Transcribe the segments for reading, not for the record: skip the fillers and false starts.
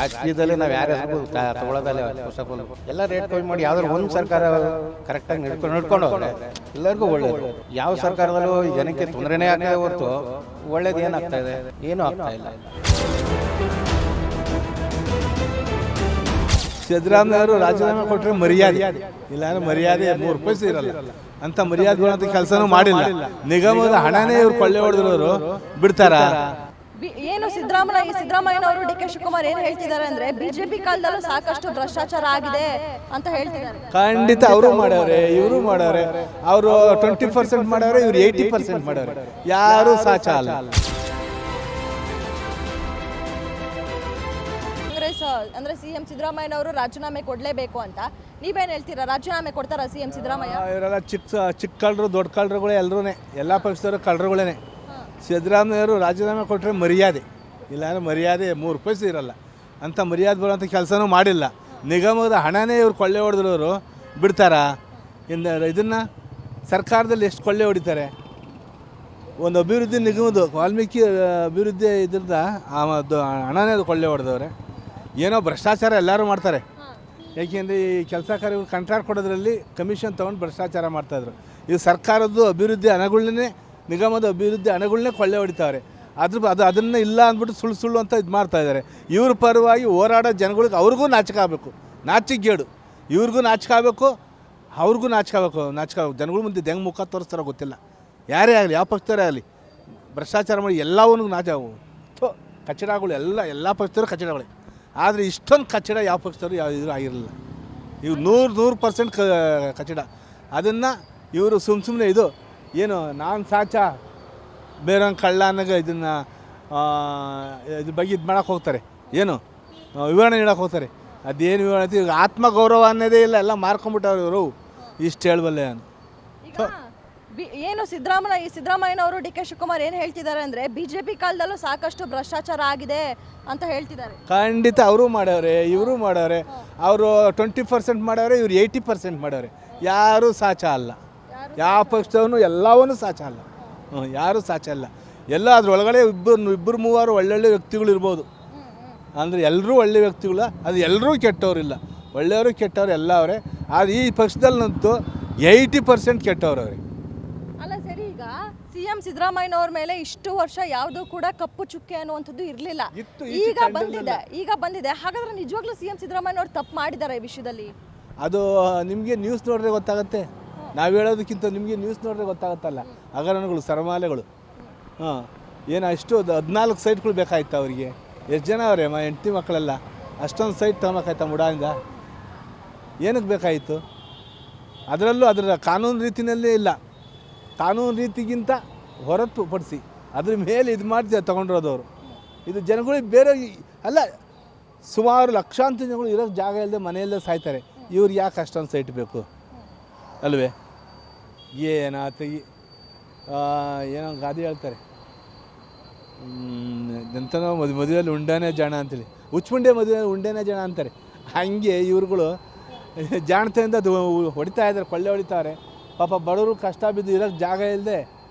ರಾಜಕೀಯದಲ್ಲಿ ನಾವು ಯಾರ ಹೆಸರು ತಗೊಳ್ಳೋದಲ್ಲ. ಫಸ್ಟ್ ಆಫ್ ಆಲ್ ಎಲ್ಲ ರೇಟ್ ಕಮ್ಮಿ ಮಾಡಿ ಯಾವ್ದಾದ್ರು ಒಂದು ಸರ್ಕಾರ ಕರೆಕ್ಟಾಗಿ ನಡ್ಕೊಂಡು ಹೋದ್ರೆ ಎಲ್ಲರಿಗೂ ಒಳ್ಳೇದು. ಯಾವ ಸರ್ಕಾರದಲ್ಲೂ ಜನಕ್ಕೆ ತೊಂದರೆನೇ ಆಗ್ತದೆ ಹೊರತು ಒಳ್ಳೇದು ಏನಾಗ್ತಾ ಇದೆ? ಏನೂ ಆಗ್ತಾ ಇಲ್ಲ. ಸಿದ್ದರಾಮಯ್ಯವರು ರಾಜೀನಾಮೆ ಕೊಟ್ಟರೆ ಮರ್ಯಾದೆ, ಇಲ್ಲಾಂದ್ರೆ ಮರ್ಯಾದೆ 3 ಪೈಸೆ ಇರಲ್ಲ ಅಂತ ಮರ್ಯಾದೆ ಬರೋಂಥ ಕೆಲಸನೂ ಮಾಡಿಲ್ಲ. ನಿಗಮದ ಹಣನೇ ಇವ್ರು ಕೊಳ್ಳೆ ಹೊಡೆದಿರೋರು ಬಿಡ್ತಾರ? ಏನು ಸಿದ್ದರಾಮಯ್ಯನವರು ಡಿ ಕೆ ಶಿವಕುಮಾರ್ ಏನು ಹೇಳ್ತಿದ್ದಾರೆ ಅಂದ್ರೆ ಬಿಜೆಪಿ ಕಾಲದಲ್ಲೂ ಸಾಕಷ್ಟು ಭ್ರಷ್ಟಾಚಾರ ಆಗಿದೆ ಅಂತ ಹೇಳ್ತಿದ್ದಾರೆ. ಖಂಡಿತ ಅವರು ಮಾಡವ್ರೆ, ಇವರು ಮಾಡವ್ರೆ. ಅವರು 20% ಮಾಡವ್ರೆ, ಇವ್ರು 80% ಮಾಡವ್ರೆ. ಯಾರು ಸಾಚ ಅಲ್ಲ. ಕಾಂಗ್ರೆಸ್ ಅಂದ್ರೆ ಸಿಎಂ ಸಿದ್ದರಾಮಯ್ಯನವರು ರಾಜೀನಾಮೆ ಕೊಡ್ಲೇಬೇಕು ಅಂತ ನೀವೇನ್ ಹೇಳ್ತೀರಾ? ರಾಜೀನಾಮೆ ಕೊಡ್ತಾರಾ ಸಿಎಂ ಸಿದ್ದರಾಮಯ್ಯ? ಇವರೆಲ್ಲ ಚಿಕ್ಕ ಕಳ್ಳರು, ದೊಡ್ಡ ಕಳ್ಳರುಗಳೇ, ಎಲ್ಲರೂ ಎಲ್ಲ ಪಕ್ಷದವರು ಕಳ್ಳರುಗಳೇನೆ. ಸಿದ್ದರಾಮಯ್ಯವರು ರಾಜೀನಾಮೆ ಕೊಟ್ಟರೆ ಮರ್ಯಾದೆ, ಇಲ್ಲಾಂದ್ರೆ ಮರ್ಯಾದೆ 3 ಪೈಸೆ ಇರಲ್ಲ ಅಂತ ಮರ್ಯಾದೆ ಬರೋಂಥ ಕೆಲಸನೂ ಮಾಡಿಲ್ಲ. ನಿಗಮದ ಹಣನೇ ಇವ್ರು ಕೊಳ್ಳೆ ಹೊಡೆದಿರೋರು ಬಿಡ್ತಾರ? ಇದನ್ನು ಸರ್ಕಾರದಲ್ಲಿ ಎಷ್ಟು ಕೊಳ್ಳೆ ಹೊಡಿತಾರೆ? ಒಂದು ಅಭಿವೃದ್ಧಿ ನಿಗಮದ ವಾಲ್ಮೀಕಿ ಅಭಿವೃದ್ಧಿ ಇದ್ರದ ಹಣನೇ ಅದು ಕೊಳ್ಳೆ ಹೊಡೆದವ್ರೆ. ಏನೋ ಭ್ರಷ್ಟಾಚಾರ ಎಲ್ಲರೂ ಮಾಡ್ತಾರೆ. ಏಕೆಂದರೆ ಈ ಕೆಲಸ ಕಾರ್ಯಗಳು ಕಾಂಟ್ರಾಕ್ಟ್ ಕೊಡೋದ್ರಲ್ಲಿ ಕಮಿಷನ್ ತೊಗೊಂಡು ಭ್ರಷ್ಟಾಚಾರ ಮಾಡ್ತಾಯಿದ್ರು. ಇದು ಸರ್ಕಾರದ್ದು ಅಭಿವೃದ್ಧಿ ಹಣಗಳನ್ನೇ, ನಿಗಮದ ಅಭಿವೃದ್ಧಿ ಹಣಗಳನ್ನೇ ಕೊಳ್ಳೆ ಹೊಡಿತಾವ್ರೆ. ಅದನ್ನು ಇಲ್ಲ ಅಂದ್ಬಿಟ್ಟು ಸುಳ್ಳು ಅಂತ ಇದು ಮಾಡ್ತಾಯಿದ್ದಾರೆ. ಇವ್ರ ಪರವಾಗಿ ಹೋರಾಡೋ ಜನಗಳಿಗೆ ಅವ್ರಿಗೂ ನಾಚಿಕೆ ಆಗಬೇಕು, ನಾಚಿಕೆಗೇಡು. ಇವ್ರಿಗೂ ನಾಚಿಕೆ ಆಗಬೇಕು, ಅವ್ರಿಗೂ ನಾಚಿಕೆ ಆಗಬೇಕು. ಜನಗಳ ಮುಂದೆ ಹೆಂಗೆ ಮುಖ ತೋರಿಸ್ತಾರೋ ಗೊತ್ತಿಲ್ಲ. ಯಾರೇ ಆಗಲಿ, ಯಾವ ಪಕ್ಷದವರೇ ಆಗಲಿ, ಭ್ರಷ್ಟಾಚಾರ ಮಾಡಿ ಎಲ್ಲವನ್ನೂ ಕಚಡಗಳು ಎಲ್ಲ ಪಕ್ಷದವರು ಕಚಡಗಳೇ. ಆದರೆ ಇಷ್ಟೊಂದು ಕಚಡ ಯಾವ ಪಕ್ಷದವರು ಯಾವ ಇದ್ರೂ ಆಗಿರಲಿಲ್ಲ. ಇವ್ರು 100% ಕಚಡ. ಅದನ್ನು ಇವರು ಸುಮ್ಮನೆ ಇದು ಏನು ನಾನು ಸಾಚ ಬೇರೆಯವ್ನು ಕಳ್ಳ ಅನ್ನೋಗೆ ಇದನ್ನು ಇದ್ರ ಬಗ್ಗೆ ಇದು ಮಾಡೋಕ್ಕೆ ಹೋಗ್ತಾರೆ. ಏನು ವಿವರಣೆ ನೀಡೋಕೆ ಹೋಗ್ತಾರೆ. ಅದೇನು ವಿವರಣೆ? ಈಗ ಆತ್ಮಗೌರವ ಅನ್ನೋದೇ ಇಲ್ಲ, ಎಲ್ಲ ಮಾರ್ಕೊಂಬಿಟ್ಟವ್ರು ಇವರು. ಇಷ್ಟು ಹೇಳಬಲ್ಲೆ ನಾನು. ಏನು ಸಿದ್ದರಾಮಯ್ಯನವರು ಡಿ ಕೆ ಶಿವಕುಮಾರ್ ಏನು ಹೇಳ್ತಿದ್ದಾರೆ ಅಂದ್ರೆ ಬಿಜೆಪಿ ಕಾಲದಲ್ಲೂ ಸಾಕಷ್ಟು ಭ್ರಷ್ಟಾಚಾರ ಆಗಿದೆ ಅಂತ ಹೇಳ್ತಿದ್ದಾರೆ. ಖಂಡಿತ ಅವರು ಮಾಡವ್ರೆ, ಇವರು ಮಾಡವ್ರೆ. ಅವರು 20% ಮಾಡವ್ರೆ, ಇವ್ರು 80% ಮಾಡವ್ರೆ. ಯಾರೂ ಸಾಚ ಅಲ್ಲ. ಯಾವ ಪಕ್ಷದವನು ಎಲ್ಲವನ್ನೂ ಸಾಚ ಅಲ್ಲ. ಯಾರೂ ಸಾಚ ಅಲ್ಲ. ಎಲ್ಲ ಅದ್ರೊಳಗಡೆ ಇಬ್ಬರು ಮೂವರು ಒಳ್ಳೊಳ್ಳೆ ವ್ಯಕ್ತಿಗಳು ಇರ್ಬೋದು. ಅಂದರೆ ಎಲ್ಲರೂ ಒಳ್ಳೆ ವ್ಯಕ್ತಿಗಳು, ಅದು ಎಲ್ಲರೂ ಕೆಟ್ಟವರಿಲ್ಲ. ಒಳ್ಳೆಯವರು ಕೆಟ್ಟವ್ರು ಎಲ್ಲ ಅವರೇ. ಆದರೆ ಈ ಪಕ್ಷದಲ್ಲಂತೂ 80% ಕೆಟ್ಟವ್ರು ಅವ್ರೆ. ಅಲ್ಲ ಸರಿ, ಈಗ ಸಿಎಂ ಸಿದ್ದರಾಮಯ್ಯನವ್ರ ಮೇಲೆ ಇಷ್ಟು ವರ್ಷ ಯಾವುದೂ ಕೂಡ ಕಪ್ಪು ಚುಕ್ಕೆ ಅನ್ನುವಂಥದ್ದು ಇರಲಿಲ್ಲ. ಈಗ ಬಂದಿದೆ. ಹಾಗಾದ್ರೆ ನಿಜವಾಗ್ಲೂ ಸಿಎಂ ಸಿದ್ದರಾಮಯ್ಯನವ್ರು ತಪ್ಪು ಮಾಡಿದ್ದಾರೆ ಈ ವಿಷಯದಲ್ಲಿ? ಅದು ನಿಮಗೆ ನ್ಯೂಸ್ ನೋಡಿದ್ರೆ ಗೊತ್ತಾಗುತ್ತೆ. ನಾವು ಹೇಳೋದಕ್ಕಿಂತ ನಿಮಗೆ ನ್ಯೂಸ್ ನೋಡಿದ್ರೆ ಗೊತ್ತಾಗುತ್ತಲ್ಲ. ಹಗರಣಗಳು, ಸರಮಾಲೆಗಳು. ಏನು ಅಷ್ಟು 14 ಸೈಟ್ಗಳು ಬೇಕಾಯ್ತು ಅವರಿಗೆ. ಎಷ್ಟು ಜನ ಅವರೇ ಹೆಂಡತಿ ಮಕ್ಕಳೆಲ್ಲ? ಅಷ್ಟೊಂದು ಸೈಟ್ ತಗೊಳಕಾಯ್ತಾ ಮುಡಾಯಿಂದ? ಏನಕ್ಕೆ ಬೇಕಾಯಿತು? ಅದರಲ್ಲೂ ಅದರ ಕಾನೂನು ರೀತಿಯಲ್ಲೇ ಇಲ್ಲ. ಕಾನೂನು ರೀತಿಗಿಂತ ಹೊರತುಪಡಿಸಿ ಅದ್ರ ಮೇಲೆ ಇದು ಮಾಡಿ ತೊಗೊಂಡಿರೋದವರು. ಇದು ಜನಗಳಿಗೆ ಬೇರೆ ಅಲ್ಲ, ಸುಮಾರು ಲಕ್ಷಾಂತರ ಜನಗಳು ಇರೋಕ್ಕೆ ಜಾಗ ಇಲ್ಲದೆ ಮನೆಯಲ್ಲೇ ಸಾಯ್ತಾರೆ. ಇವ್ರಿಗೆ ಯಾಕೆ ಅಷ್ಟೊಂದು ಸೈಟ್ ಬೇಕು ಅಲ್ವೇ? ಏನಾತ ಏನೋ ಗಾದೆ ಹೇಳ್ತಾರೆ, ಎಂತನೋ ಮದುವೆಯಲ್ಲಿ ಉಂಡಾನೇ ಜಾಣ ಅಂತೇಳಿ, ಹುಚ್ಚುಂಡೆ ಮದುವೆಯಲ್ಲಿ ಉಂಡೇನೇ ಜಾಣ ಅಂತಾರೆ. ಹಾಗೆ ಇವ್ರುಗಳು ಜಾಣತೆಯಿಂದ ಅದು ಹೊಡಿತಾ ಇದ್ದಾರೆ, ಕೊಳ್ಳೆ ಹೊಡಿತಾರೆ. ಪಾಪ ಬಡವರು ಕಷ್ಟ ಬಿದ್ದು ಇರೋಕ್ಕೆ ಜಾಗ ಇಲ್ಲದೆ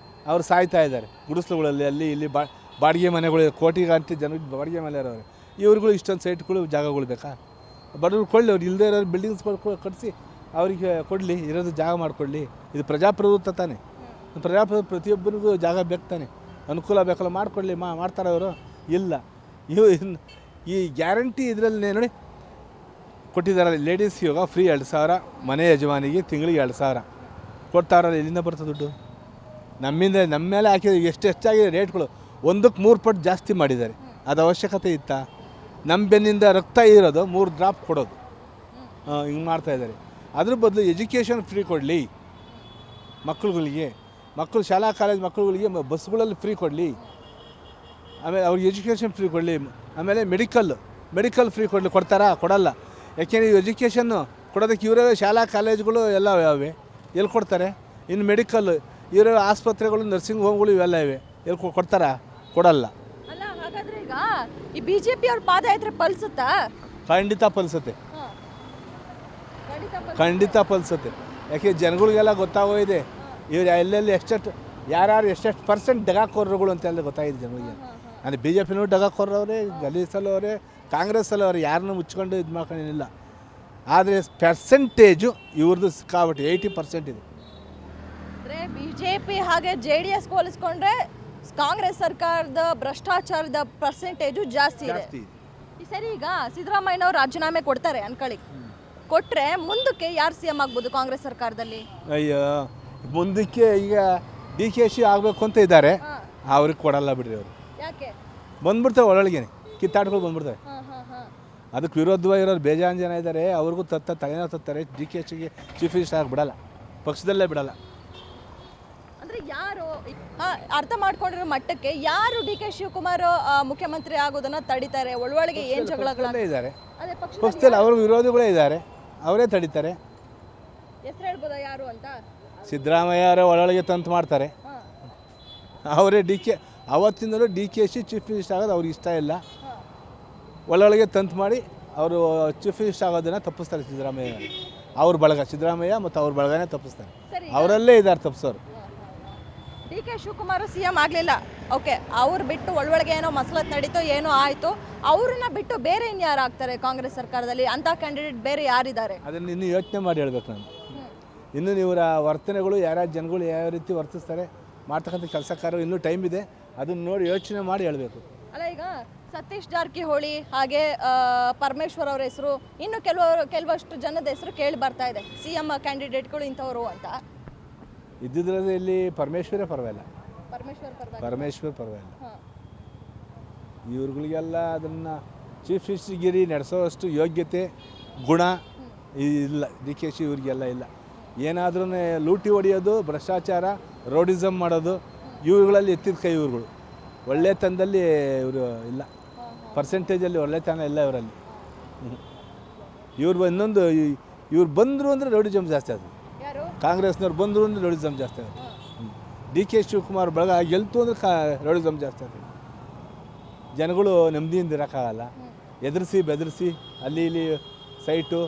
ಅವ್ರು ಸಾಯ್ತಾ ಇದ್ದಾರೆ ಗುಡಿಸ್ಲುಗಳಲ್ಲಿ. ಅಲ್ಲಿ ಇಲ್ಲಿ ಬಾಡಿಗೆ ಮನೆಗಳು, ಕೋಟಿಗಂಟು ಜನಕ್ಕೆ ಬಾಡಿಗೆ ಮನೆ ಇರೋರು. ಇವ್ರುಗಳು ಇಷ್ಟೊಂದು ಸೈಟ್ಗಳು, ಜಾಗಗಳು ಬೇಕಾ? ಬಡವರು ಕೊಳ್ಳಿ, ಅವ್ರು ಇಲ್ಲದೆ ಇರೋರು ಬಿಲ್ಡಿಂಗ್ಸ್ ಕಟ್ಟಿಸಿ ಅವರಿಗೆ ಕೊಡಲಿ, ಇರೋದು ಜಾಗ ಮಾಡಿಕೊಡ್ಲಿ. ಇದು ಪ್ರಜಾಪ್ರಭುತ್ವ ತಾನೆ. ಪ್ರತಿಯೊಬ್ಬರಿಗೂ ಜಾಗ ಬೇಕು ತಾನೆ, ಅನುಕೂಲ ಬೇಕಲ್ಲ, ಮಾಡಿಕೊಡ್ಲಿ. ಮಾಡ್ತಾರೆ ಅವರು? ಇಲ್ಲ. ಈ ಗ್ಯಾರಂಟಿ ಇದರಲ್ಲಿ ನೋಡಿ ಕೊಟ್ಟಿದ್ದಾರೆ. ಲೇಡೀಸ್ ಯೋಗ ಫ್ರೀ 2,000, ಮನೆ ಯಜಮಾನಿಗೆ ತಿಂಗಳಿಗೆ 2,000 ಕೊಡ್ತಾರಲ್ಲ. ಎಲ್ಲಿಂದ ಬರ್ತದೆ ದುಡ್ಡು? ನಮ್ಮ ಮೇಲೆ ಹಾಕಿದ್ರೆ ಹೆಚ್ಚಾಗಿದೆ ರೇಟ್ಗಳು. 1ಕ್ಕೆ 3 ಪಟ್ಟು ಜಾಸ್ತಿ ಮಾಡಿದ್ದಾರೆ. ಅದು ಅವಶ್ಯಕತೆ ಇತ್ತಾ? ನಮ್ಮ ಬೆನ್ನಿಂದ ರಕ್ತ ಇರೋದು 3 ಡ್ರಾಪ್ ಕೊಡೋದು, ಹಿಂಗೆ ಮಾಡ್ತಾಯಿದ್ದಾರೆ. ಅದ್ರ ಬದಲು ಎಜುಕೇಷನ್ ಫ್ರೀ ಕೊಡಲಿ ಮಕ್ಕಳು ಶಾಲಾ ಕಾಲೇಜ್ ಮಕ್ಕಳುಗಳಿಗೆ ಬಸ್ಗಳಲ್ಲಿ ಫ್ರೀ ಕೊಡಲಿ. ಆಮೇಲೆ ಅವ್ರಿಗೆ ಎಜುಕೇಷನ್ ಫ್ರೀ ಕೊಡಲಿ. ಆಮೇಲೆ ಮೆಡಿಕಲ್ ಫ್ರೀ ಕೊಡ್ತಾರಾ? ಕೊಡಲ್ಲ. ಯಾಕೆಂದರೆ ಈ ಎಜುಕೇಷನ್ನು ಕೊಡೋದಕ್ಕೆ ಇವರೇ ಶಾಲಾ ಕಾಲೇಜುಗಳು ಎಲ್ಲ ಯಾವೆ, ಎಲ್ಲಿ ಕೊಡ್ತಾರೆ? ಇನ್ನು ಮೆಡಿಕಲ್ ಇವರೇ ಆಸ್ಪತ್ರೆಗಳು, ನರ್ಸಿಂಗ್ ಹೋಮ್ಗಳು ಇವೆಲ್ಲ ಇವೆ, ಎಲ್ಲಿ ಕೊಡ್ತಾರಾ? ಕೊಡಲ್ಲ. ಅಲ್ಲ, ಹಾಗಾದ್ರೆ ಈಗ ಈ ಬಿಜೆಪಿ ಅವ್ರ ಪಾದಯಾತ್ರೆ ಫಲಿಸುತ್ತಾ? ಖಂಡಿತ ಫಲಿಸುತ್ತೆ. ಯಾಕೆ ಜನಗಳಿಗೆಲ್ಲ ಗೊತ್ತಾಗೋಗಿದೆ ಇವ್ರು ಎಲ್ಲೆಲ್ಲಿ ಯಾರು ಎಷ್ಟೆಷ್ಟು % ಡಗಾಕೋರರುಗಳು ಅಂತೆಲ್ಲ ಗೊತ್ತಾಗಿದೆ ಜನಗಳಿಗೆ. ಅಂದರೆ BJPನೂ ಡಗಾಕೋರವ್ರೆ, ಗಲೀಸಲ್ಲವ್ರೆ, ಕಾಂಗ್ರೆಸ್ಸಲ್ಲಿ ಅವ್ರು ಯಾರನ್ನೂ ಮುಚ್ಕೊಂಡು ಇದು ಮಾಡ್ಕೊಂಡಿಲ್ಲ. ಆದರೆ ಪರ್ಸೆಂಟೇಜು ಇವ್ರದ್ದು ಸಿಕ್ಕಾಬಿಟ್ಟು 80% ಇದೆ. ಅಂದರೆ BJP ಹಾಗೆ JDS ಹೋಲಿಸ್ಕೊಂಡ್ರೆ ಕಾಂಗ್ರೆಸ್ ಸರ್ಕಾರದ ಭ್ರಷ್ಟಾಚಾರದ ಪರ್ಸೆಂಟೇಜು ಜಾಸ್ತಿ ಇದೆ. ಈ ಸರಿ ಈಗ ಸಿದ್ದರಾಮಯ್ಯನವರು ರಾಜೀನಾಮೆ ಕೊಡ್ತಾರೆ ಅನ್ಕೊಳ್ಳಿ, ಕೊಟ್ಟರೆ ಮುಂದಕ್ಕೆ ಯಾರು CM ಆಗ್ಬೋದು ಕಾಂಗ್ರೆಸ್ ಸರ್ಕಾರದಲ್ಲಿ? ಅಯ್ಯೋ, ಮುಂದಕ್ಕೆ ಈಗ DKC ಆಗಬೇಕು ಅಂತ ಇದ್ದಾರೆ, ಅವ್ರಿಗೆ ಕೊಡಲ್ಲ ಬಿಡ್ರಿ. ಅವರು ಯಾಕೆ ಬಂದ್ಬಿಡ್ತಾರೆ, ಒಳಗೇನೆ ಕಿತ್ತಾಡ್ಗಳು ಬಂದ್ಬಿಡ್ತಾರೆ. ಅದಕ್ಕೆ ವಿರೋಧವಾಗಿ ಇರೋರು ಬೇಜಾನ್ ಜನ ಇದ್ದಾರೆ, ಅವ್ರಿಗೂ ತಲೆನೋ ತತ್ತಾರೆ. DKCಗೆ ಚೀಫ್ ಮಿನಿಸ್ಟರ್ ಆಗಿ ಬಿಡಲ್ಲ, ಪಕ್ಷದಲ್ಲೇ ಬಿಡಲ್ಲ. ಅಂದ್ರೆ ಯಾರು ಅರ್ಥ ಮಾಡ್ಕೊಂಡಿರೋ ಮಟ್ಟಕ್ಕೆ ಯಾರು DK ಶಿವಕುಮಾರ್ ಮುಖ್ಯಮಂತ್ರಿ ಆಗೋದನ್ನ ತಡಿತಾರೆ? ಒಳೊಳಗೆ ಏನ್ ಜಗಳಗಳೇ ಇದ್ದಾರೆ ಪಕ್ಷದಲ್ಲಿ, ಅವ್ರ ವಿರೋಧಿಗಳೇ ಇದ್ದಾರೆ, ಅವರೇ ತಡಿತಾರೆ. ಹೆಸರು ಹೇಳ್ಬೋದಾ ಯಾರು ಅಂತ? ಸಿದ್ದರಾಮಯ್ಯ ಅವರೇ ಒಳೊಳಗೆ ತಂತು ಮಾಡ್ತಾರೆ, ಅವರೇ ಅವತ್ತಿಂದಲೂ DKC ಚೀಫ್ ಮಿನಿಸ್ಟರ್ ಆಗೋದು ಅವ್ರಿಗೆ ಇಷ್ಟ ಇಲ್ಲ. ಒಳೊಳಗೆ ತಂತು ಮಾಡಿ ಅವರು ಚೀಫ್ ಮಿನಿಸ್ಟರ್ ಆಗೋದನ್ನು ತಪ್ಪಿಸ್ತಾರೆ ಸಿದ್ದರಾಮಯ್ಯ. ಅವ್ರ ಬಳಗ ಸಿದ್ದರಾಮಯ್ಯ ಮತ್ತು ಅವ್ರ ಬಳಗನೇ ತಪ್ಪಿಸ್ತಾರೆ, ಅವರಲ್ಲೇ ಇದ್ದಾರೆ ತಪ್ಪಿಸೋರು. DK ಶಿವಕುಮಾರ್ CM ಆಗಲಿಲ್ಲ, ಓಕೆ, ಅವ್ರು ಬಿಟ್ಟು ಒಳೊಳಗೆ ಏನೋ ಮಸಲತ್ ನಡೀತೋ ಏನೋ ಆಯಿತು, ಅವ್ರನ್ನ ಬಿಟ್ಟು ಬೇರೆ ಇನ್ಯಾರು ಆಗ್ತಾರೆ ಕಾಂಗ್ರೆಸ್ ಸರ್ಕಾರದಲ್ಲಿ? ಅಂಥ ಕ್ಯಾಂಡಿಡೇಟ್ ಬೇರೆ ಯಾರಿದ್ದಾರೆ? ಅದನ್ನು ಇನ್ನೂ ಯೋಚನೆ ಮಾಡಿ ಹೇಳ್ಬೇಕು ನಾನು. ಇನ್ನು ಇವರ ವರ್ತನೆಗಳು, ಯಾರ್ಯಾರು ಜನಗಳು ಯಾವ ರೀತಿ ವರ್ತಿಸ್ತಾರೆ, ಮಾಡ್ತಕ್ಕಂಥ ಕೆಲಸ ಕಾರ್ಯ ಇನ್ನೂ ಟೈಮ್ ಇದೆ, ಅದನ್ನು ನೋಡಿ ಯೋಚನೆ ಮಾಡಿ ಹೇಳಬೇಕು. ಅಲ್ಲ, ಈಗ ಸತೀಶ್ ಜಾರಕಿಹೊಳಿ ಹಾಗೆ ಪರಮೇಶ್ವರ್ ಅವ್ರ ಹೆಸರು, ಇನ್ನು ಕೆಲವಷ್ಟು ಜನದ ಹೆಸರು ಕೇಳಿ ಬರ್ತಾ ಇದೆ, CM ಕ್ಯಾಂಡಿಡೇಟ್ಗಳು ಇಂಥವರು ಅಂತ. ಇದ್ದಿದ್ರಲ್ಲಿ ಇಲ್ಲಿ ಪರಮೇಶ್ವರೇ ಪರವಾಗಿಲ್ಲ, ಪರಮೇಶ್ವರ್ ಪರವಾಗಿಲ್ಲ. ಇವ್ರುಗಳಿಗೆಲ್ಲ ಅದನ್ನು ಚೀಫ್ ಮಿನಿಸ್ಟರ್ಗಿರಿ ನಡೆಸೋಷ್ಟು ಯೋಗ್ಯತೆ ಗುಣ ಇಲ್ಲ. DKC ಇವ್ರಿಗೆಲ್ಲ ಇಲ್ಲ. ಏನಾದ್ರೂ ಲೂಟಿ ಹೊಡೆಯೋದು, ಭ್ರಷ್ಟಾಚಾರ, ರೋಡಿಸಮ್ ಮಾಡೋದು, ಇವುಗಳಲ್ಲಿ ಎತ್ತಿದ ಕೈ ಇವ್ರುಗಳು. ಒಳ್ಳೆತನದಲ್ಲಿ ಇವರು ಇಲ್ಲ, ಪರ್ಸೆಂಟೇಜಲ್ಲಿ ಒಳ್ಳೆತನ ಇಲ್ಲ ಇವರಲ್ಲಿ. ಇವ್ರು ಇನ್ನೊಂದು, ಇವ್ರು ಬಂದರು ಅಂದರೆ ರೋಡಿಸಮ್ ಜಾಸ್ತಿ ಆಗುತ್ತೆ. ಕಾಂಗ್ರೆಸ್ನವ್ರು ಬಂದರು ಅಂದರೆ ರೋಡಿಸಮ್ ಜಾಸ್ತಿ ಆಗುತ್ತೆ. DK ಶಿವಕುಮಾರ್ ಬಳಗ ಗೆಲ್ತು ಅಂದರೆ ರೋಡಿಸಮ್ ಜಾಸ್ತಿ ಆಗುತ್ತೆ. ಜನಗಳು ನೆಮ್ಮದಿಯಿಂದ ಇರೋಕ್ಕಾಗಲ್ಲ, ಎದುರಿಸಿ ಬೆದರಿಸಿ ಅಲ್ಲಿ ಇಲ್ಲಿ ಸೈಟು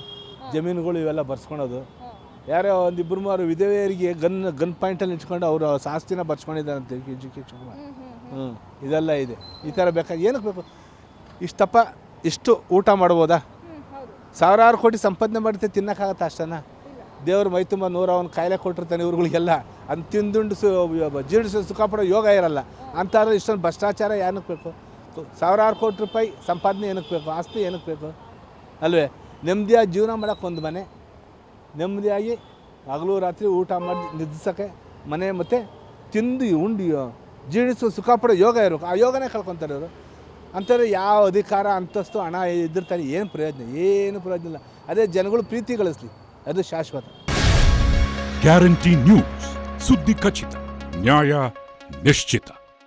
ಜಮೀನುಗಳು ಇವೆಲ್ಲ ಬರ್ಸ್ಕೊಳೋದು. ಯಾರೋ ಒಂದಿಬ್ಬರು ಮೂರು ವಿಧವೆಯರಿಗೆ ಗನ್ ಪಾಯಿಂಟಲ್ಲಿ ಇಟ್ಕೊಂಡು ಅವರು ಆಸ್ತಿನ ಬರ್ಸ್ಕೊಂಡಿದ್ದಾರೆ ಅಂತ DK ಶಿವಕುಮಾರ್. ಇದೆಲ್ಲ ಇದೆ. ಈ ಥರ ಬೇಕಾಗಿ ಏನಕ್ಕೆ ಬೇಕು? ಇಷ್ಟಪ್ಪ ಇಷ್ಟು ಊಟ ಮಾಡ್ಬೋದಾ? ಸಾವಿರಾರು ಕೋಟಿ ಸಂಪಾದನೆ ಮಾಡ್ತೀವಿ, ತಿನ್ನೋಕ್ಕಾಗತ್ತೆ ಅಷ್ಟನ್ನ? ದೇವ್ರ ಮೈ ತುಂಬ 101 ಕಾಯಿಲೆ ಕೊಟ್ಟಿರ್ತಾನೆ ಇವ್ರುಗಳಿಗೆಲ್ಲ, ಅದು ತಿಂದುಂಡು ಜೀರ್ಣಿಸೋ ಸುಖಪಡೋ ಯೋಗ ಇರಲ್ಲ. ಅಂತಾದ್ರೆ ಇಷ್ಟೊಂದು ಭ್ರಷ್ಟಾಚಾರ ಏನಕ್ಕೆ ಬೇಕು? ಸಾವಿರಾರು ಕೋಟಿ ರೂಪಾಯಿ ಸಂಪಾದನೆ ಏನಕ್ಕೆ ಬೇಕು? ಆಸ್ತಿ ಏನಕ್ಕೆ ಬೇಕು ಅಲ್ವೇ? ನೆಮ್ಮದಿಯಾಗಿ ಜೀವನ ಮಾಡೋಕ್ಕೆ ಒಂದು ಮನೆ, ನೆಮ್ಮದಿಯಾಗಿ ಹಗಲು ರಾತ್ರಿ ಊಟ ಮಾಡಿ ನಿದ್ರಿಸೋಕ್ಕೆ ಮನೆ, ಮತ್ತು ತಿಂದು ಉಂಡು ಜೀರ್ಣಿಸೋ ಸುಖಪಡೋ ಯೋಗ ಇರಬೇಕು. ಆ ಯೋಗನೇ ಕಳ್ಕೊತಾರೆ ಇವರು. ಅಂತಾರೆ ಯಾವ ಅಧಿಕಾರ, ಅಂತಸ್ತು, ಹಣ ಇದ್ದಿರ್ತಾರೆ, ಏನು ಪ್ರಯೋಜನ? ಏನು ಪ್ರಯೋಜನ ಇಲ್ಲ. ಅದೇ ಜನಗಳು ಪ್ರೀತಿ ಗಳಿಸ್ಲಿ, ಅದು ಶಾಶ್ವತ. ಗ್ಯಾರಂಟಿ ನ್ಯೂಸ್, ಸುದ್ದಿ ಖಚಿತ, ನ್ಯಾಯ ನಿಶ್ಚಿತ.